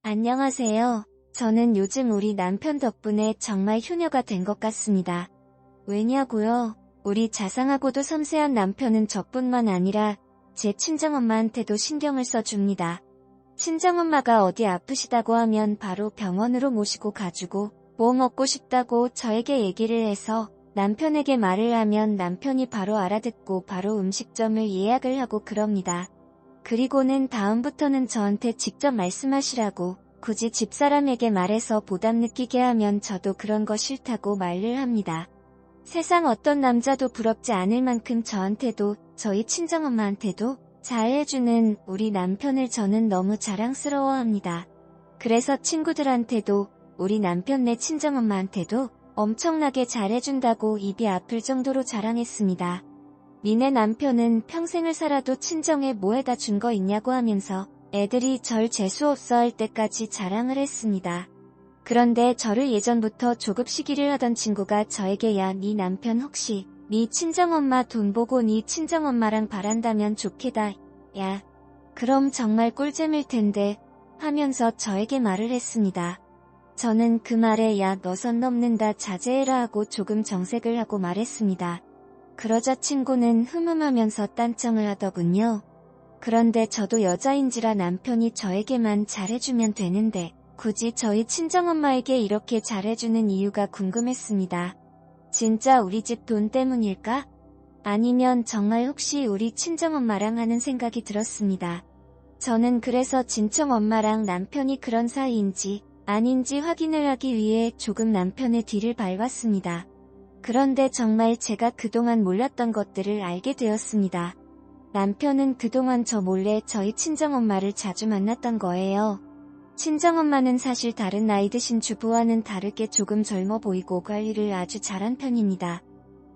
안녕하세요. 저는 요즘 우리 남편 덕분에 정말 효녀가 된 것 같습니다. 왜냐고요? 우리 자상하고도 섬세한 남편은 저뿐만 아니라 제 친정엄마한테도 신경을 써줍니다. 친정엄마가 어디 아프시다고 하면 바로 병원으로 모시고 가주고 뭐 먹고 싶다고 저에게 얘기를 해서 남편에게 말을 하면 남편이 바로 알아듣고 바로 음식점을 예약을 하고 그럽니다. 그리고는 다음부터는 저한테 직접 말씀하시라고 굳이 집사람에게 말해서 부담 느끼게 하면 저도 그런 거 싫다고 말을 합니다. 세상 어떤 남자도 부럽지 않을 만큼 저한테도 저희 친정엄마한테도 잘해주는 우리 남편을 저는 너무 자랑스러워합니다. 그래서 친구들한테도 우리 남편네 친정엄마한테도 엄청나게 잘해준다고 입이 아플 정도로 자랑했습니다. 니네 남편은 평생을 살아도 친정에 뭐 해다 준 거 있냐고 하면서 애들이 절 재수없어 할 때까지 자랑을 했습니다. 그런데 저를 예전부터 조급시기를 하던 친구가 저에게 야, 네 남편 혹시 네 친정엄마 돈 보고 네 친정엄마랑 바란다면 좋겠다. 야, 그럼 정말 꿀잼일 텐데 하면서 저에게 말을 했습니다. 저는 그 말에 야, 너 선 넘는다 자제해라 하고 조금 정색을 하고 말했습니다. 그러자 친구는 흠흠하면서 딴청을 하더군요. 그런데 저도 여자인지라 남편이 저에게만 잘해주면 되는데 굳이 저희 친정엄마에게 이렇게 잘해주는 이유가 궁금했습니다. 진짜 우리 집 돈 때문일까? 아니면 정말 혹시 우리 친정엄마랑 하는 생각이 들었습니다. 저는 그래서 친정엄마랑 남편이 그런 사이인지 아닌지 확인을 하기 위해 조금 남편의 뒤를 밟았습니다. 그런데 정말 제가 그동안 몰랐던 것들을 알게 되었습니다. 남편은 그동안 저 몰래 저희 친정엄마를 자주 만났던 거예요. 친정엄마는 사실 다른 나이 드신 주부와는 다르게 조금 젊어 보이고 관리를 아주 잘한 편입니다.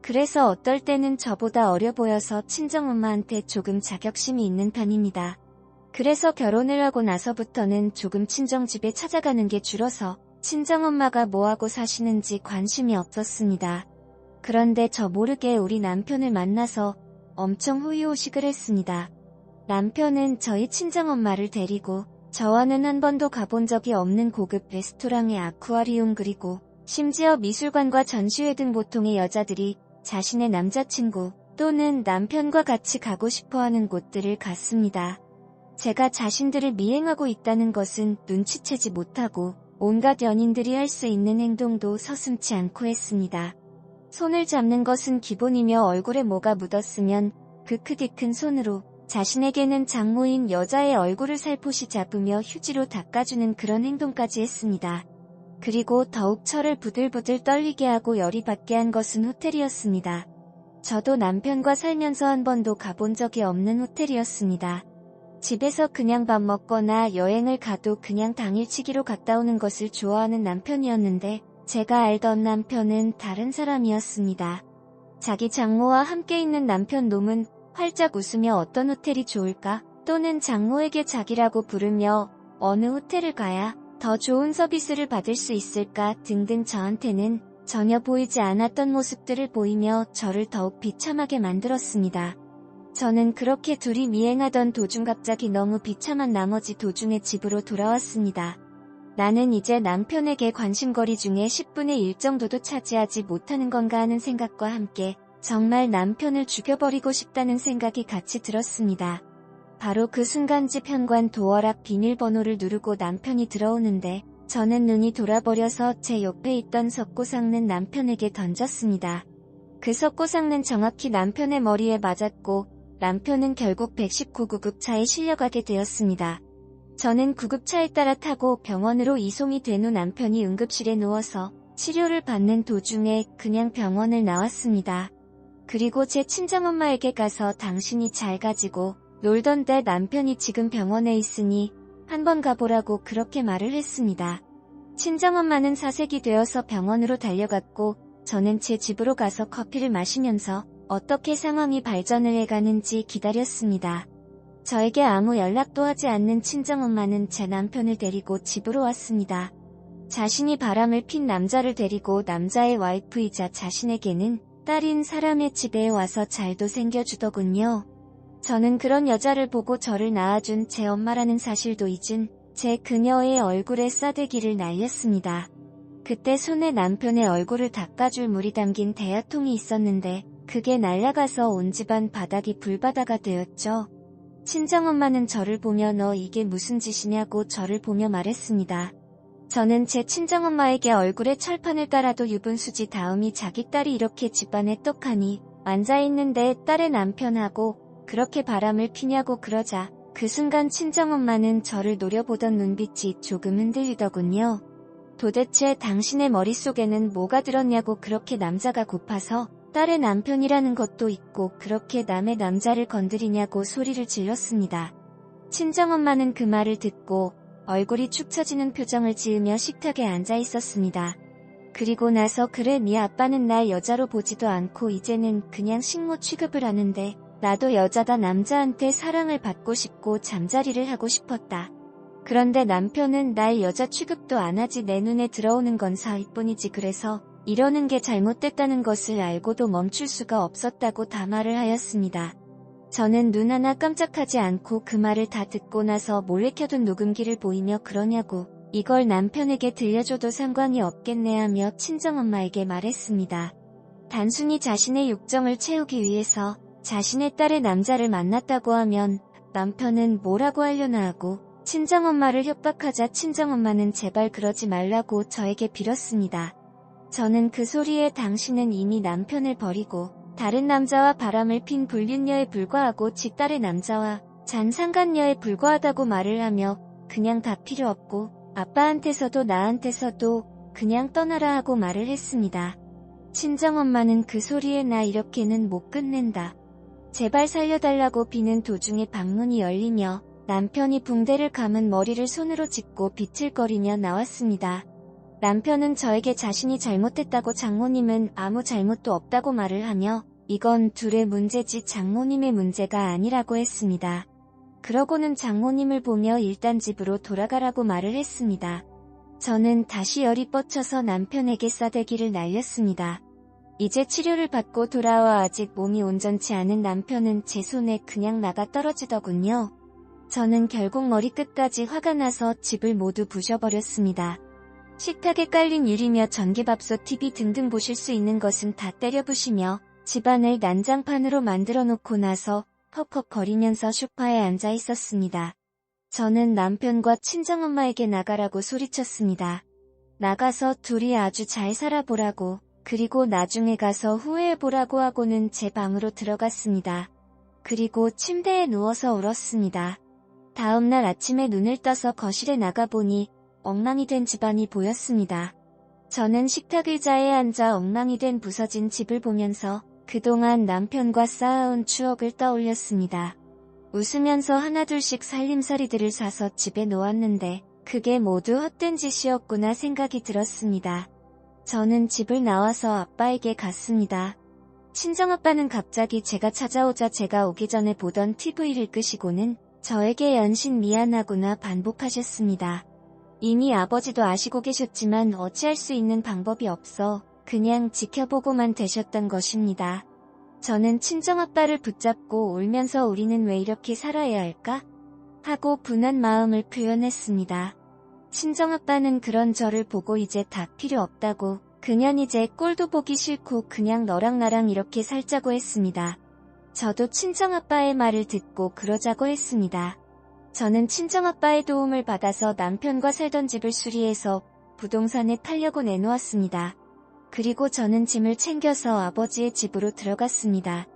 그래서 어떨 때는 저보다 어려 보여서 친정엄마한테 조금 자격심이 있는 편입니다. 그래서 결혼을 하고 나서부터는 조금 친정집에 찾아가는 게 줄어서 친정엄마가 뭐하고 사시는지 관심이 없었습니다. 그런데 저 모르게 우리 남편을 만나서 엄청 호의호식을 했습니다. 남편은 저희 친정엄마를 데리고 저와는 한 번도 가본 적이 없는 고급 레스토랑의 아쿠아리움 그리고 심지어 미술관과 전시회 등 보통의 여자들이 자신의 남자친구 또는 남편과 같이 가고 싶어하는 곳들을 갔습니다. 제가 자신들을 미행하고 있다는 것은 눈치채지 못하고 온갖 연인들이 할 수 있는 행동도 서슴지 않고 했습니다. 손을 잡는 것은 기본이며 얼굴에 뭐가 묻었으면 그 크디 큰 손으로 자신에게는 장모인 여자의 얼굴을 살포시 잡으며 휴지로 닦아주는 그런 행동까지 했습니다. 그리고 더욱 저를 부들부들 떨리게 하고 열이 받게 한 것은 호텔이었습니다. 저도 남편과 살면서 한 번도 가본 적이 없는 호텔이었습니다. 집에서 그냥 밥 먹거나 여행을 가도 그냥 당일치기로 갔다 오는 것을 좋아하는 남편이었는데 제가 알던 남편은 다른 사람이었습니다. 자기 장모와 함께 있는 남편 놈은 활짝 웃으며 어떤 호텔이 좋을까 또는 장모에게 자기라고 부르며 어느 호텔을 가야 더 좋은 서비스를 받을 수 있을까 등등 저한테는 전혀 보이지 않았던 모습들을 보이며 저를 더욱 비참하게 만들었습니다. 저는 그렇게 둘이 미행하던 도중 갑자기 너무 비참한 나머지 도중에 집으로 돌아왔습니다. 나는 이제 남편에게 관심거리 중에 10분의 1 정도도 차지하지 못하는 건가 하는 생각과 함께 정말 남편을 죽여버리고 싶다는 생각이 같이 들었습니다. 바로 그 순간 집 현관 도어락 비밀번호를 누르고 남편이 들어오는데 저는 눈이 돌아버려서 제 옆에 있던 석고상는 남편에게 던졌습니다. 그 석고상는 정확히 남편의 머리에 맞았고 남편은 결국 119 구급차에 실려가게 되었습니다. 저는 구급차에 따라 타고 병원으로 이송이 된 후 남편이 응급실에 누워서 치료를 받는 도중에 그냥 병원을 나왔습니다. 그리고 제 친정엄마에게 가서 당신이 잘 가지고 놀던데 남편이 지금 병원에 있으니 한번 가보라고 그렇게 말을 했습니다. 친정엄마는 사색이 되어서 병원으로 달려갔고 저는 제 집으로 가서 커피를 마시면서 어떻게 상황이 발전을 해가는지 기다렸습니다. 저에게 아무 연락도 하지 않는 친정엄마는 제 남편을 데리고 집으로 왔습니다. 자신이 바람을 핀 남자를 데리고 남자의 와이프이자 자신에게는 딸인 사람의 집에 와서 잘도 생겨주더군요. 저는 그런 여자를 보고 저를 낳아준 제 엄마라는 사실도 잊은 제 그녀의 얼굴에 싸대기를 날렸습니다. 그때 손에 남편의 얼굴을 닦아줄 물이 담긴 대야통이 있었는데 그게 날아가서 온 집안 바닥이 불바다가 되었죠. 친정엄마는 저를 보며 너 이게 무슨 짓이냐고 저를 보며 말했습니다. 저는 제 친정엄마에게 얼굴에 철판을 깔아도 유분수지 다음이 자기 딸이 이렇게 집안에 떡하니 앉아있는데 딸의 남편하고 그렇게 바람을 피냐고 그러자 그 순간 친정엄마는 저를 노려보던 눈빛이 조금 흔들리더군요. 도대체 당신의 머릿속에는 뭐가 들었냐고 그렇게 남자가 고파서 딸의 남편이라는 것도 있고 그렇게 남의 남자를 건드리냐고 소리를 질렀습니다. 친정엄마는 그 말을 듣고 얼굴이 축 처지는 표정을 지으며 식탁에 앉아 있었습니다. 그리고 나서 그래 네 아빠는 날 여자로 보지도 않고 이제는 그냥 식모 취급을 하는데 나도 여자다 남자한테 사랑을 받고 싶고 잠자리를 하고 싶었다. 그런데 남편은 날 여자 취급도 안 하지 내 눈에 들어오는 건 사위뿐이지 그래서 이러는 게 잘못됐다는 것을 알고도 멈출 수가 없었다고 담화를 하였습니다. 저는 눈 하나 깜짝하지 않고 그 말을 다 듣고 나서 몰래 켜둔 녹음기를 보이며 그러냐고 이걸 남편에게 들려줘도 상관이 없겠네 하며 친정엄마에게 말했습니다. 단순히 자신의 욕정을 채우기 위해서 자신의 딸의 남자를 만났다고 하면 남편은 뭐라고 하려나 하고 친정엄마를 협박하자 친정엄마는 제발 그러지 말라고 저에게 빌었습니다. 저는 그 소리에 당신은 이미 남편을 버리고 다른 남자와 바람을 핀 불륜녀에 불과하고 지 딸의 남자와 잔상간녀에 불과하다고 말을 하며 그냥 다 필요 없고 아빠한테서도 나한테서도 그냥 떠나라 하고 말을 했습니다. 친정엄마는 그 소리에 나 이렇게는 못 끝낸다. 제발 살려달라고 비는 도중에 방문이 열리며 남편이 붕대를 감은 머리를 손으로 짚고 비틀거리며 나왔습니다. 남편은 저에게 자신이 잘못했다고 장모님은 아무 잘못도 없다고 말을 하며 이건 둘의 문제지 장모님의 문제가 아니라고 했습니다. 그러고는 장모님을 보며 일단 집으로 돌아가라고 말을 했습니다. 저는 다시 열이 뻗쳐서 남편에게 싸대기를 날렸습니다. 이제 치료를 받고 돌아와 아직 몸이 온전치 않은 남편은 제 손에 그냥 나가 떨어지더군요. 저는 결국 머리끝까지 화가 나서 집을 모두 부셔버렸습니다. 식탁에 깔린 유리며 전기밥솥 TV 등등 보실 수 있는 것은 다 때려 부시며 집안을 난장판으로 만들어 놓고 나서 퍽퍽거리면서 소파에 앉아 있었습니다. 저는 남편과 친정엄마에게 나가라고 소리쳤습니다. 나가서 둘이 아주 잘 살아보라고 그리고 나중에 가서 후회해보라고 하고는 제 방으로 들어갔습니다. 그리고 침대에 누워서 울었습니다. 다음날 아침에 눈을 떠서 거실에 나가보니 엉망이 된 집안이 보였습니다. 저는 식탁 의자에 앉아 엉망이 된 부서진 집을 보면서 그동안 남편과 쌓아온 추억을 떠올렸습니다. 웃으면서 하나둘씩 살림살이들을 사서 집에 놓았는데 그게 모두 헛된 짓이었구나 생각이 들었습니다. 저는 집을 나와서 아빠에게 갔습니다. 친정아빠는 갑자기 제가 찾아오자 제가 오기 전에 보던 TV를 끄시고는 저에게 연신 미안하구나 반복하셨습니다. 이미 아버지도 아시고 계셨지만 어찌할 수 있는 방법이 없어 그냥 지켜보고만 되셨던 것입니다. 저는 친정아빠를 붙잡고 울면서 우리는 왜 이렇게 살아야 할까? 하고 분한 마음을 표현했습니다. 친정아빠는 그런 저를 보고 이제 다 필요 없다고 그년 이제 꼴도 보기 싫고 그냥 너랑 나랑 이렇게 살자고 했습니다. 저도 친정아빠의 말을 듣고 그러자고 했습니다. 저는 친정아빠의 도움을 받아서 남편과 살던 집을 수리해서 부동산에 팔려고 내놓았습니다. 그리고 저는 짐을 챙겨서 아버지의 집으로 들어갔습니다.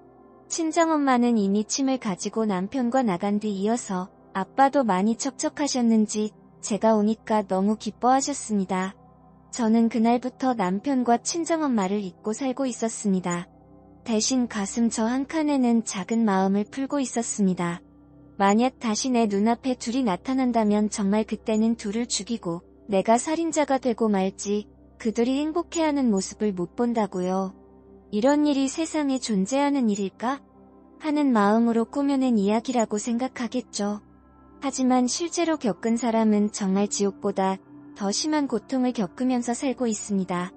친정엄마는 이미 침을 가지고 남편과 나간 뒤 이어서 아빠도 많이 척척하셨는지 제가 오니까 너무 기뻐하셨습니다. 저는 그날부터 남편과 친정엄마를 잊고 살고 있었습니다. 대신 가슴 저 한 칸에는 작은 마음을 풀고 있었습니다. 만약 다시 내 눈앞에 둘이 나타난다면 정말 그때는 둘을 죽이고 내가 살인자가 되고 말지 그들이 행복해하는 모습을 못 본다고요. 이런 일이 세상에 존재하는 일일까? 하는 마음으로 꾸며낸 이야기라고 생각하겠죠. 하지만 실제로 겪은 사람은 정말 지옥보다 더 심한 고통을 겪으면서 살고 있습니다.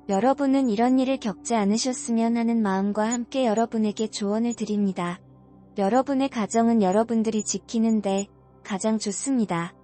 여러분은 이런 일을 겪지 않으셨으면 하는 마음과 함께 여러분에게 조언을 드립니다. 여러분의 가정은 여러분들이 지키는데 가장 좋습니다.